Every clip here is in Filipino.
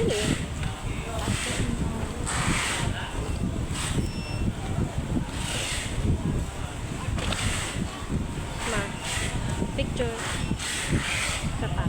Ano yun? Ma, picture. Isa pa.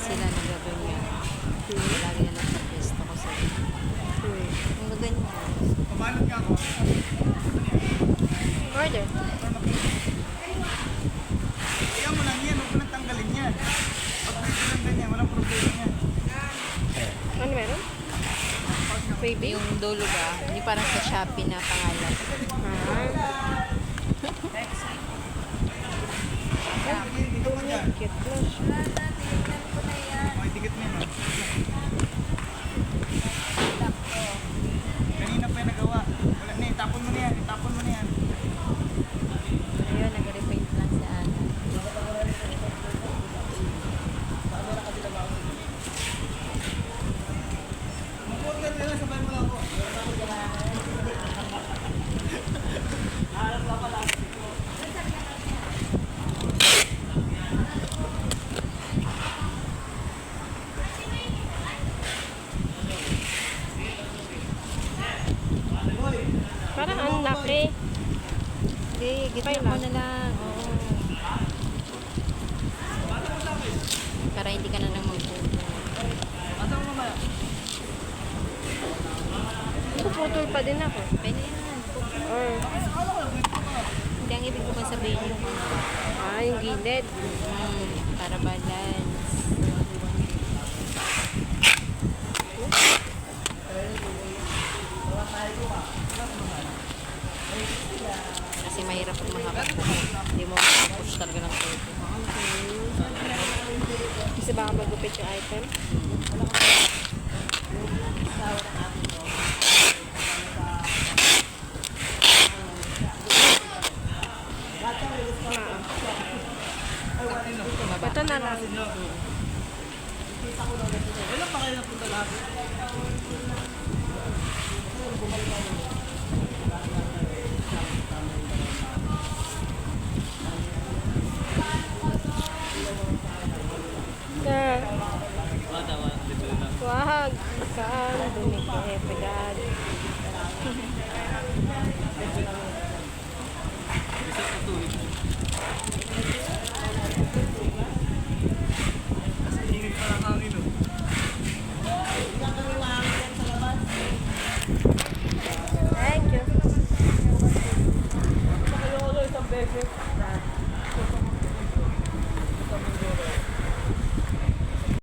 Sila nagagawin yan. Lagi na lang sa pwesto ko sa kung ganyan. Pamanot nga ako. Order. Iyan mo lang yan, huwag mo nang tanggalin yan. Pag pwede lang ganyan, walang problema yan. Ano meron? Baby? Yung dulo ba? Hindi parang sa Shopee na pangalan. Dito mo dyan. Cute na siya. Okay, tikit mo yun. Kanina pa yung nagawa. Wala na, itapon mo na yan. Itapon mo na yan. Ayun, nag-repaint lang si Ana. Mabuot ka nila, sabay mo lang ako. Parang ang laki. Hindi, gitna mo na lang. Oo. Para hindi ka na nang magpupo. Puputol pa din ako. Pwede yan. Or, Hindi ang ibig ko ba sabihin yung yung gilid. para balance. Kasi mahirap pag mahaba po. Hindi mo push talaga ng todo. Kasi baka magupit yung item. Ito na lang. Ilan pa kayo napunta lahat? Wag. Saan? Dumikit. Pagad.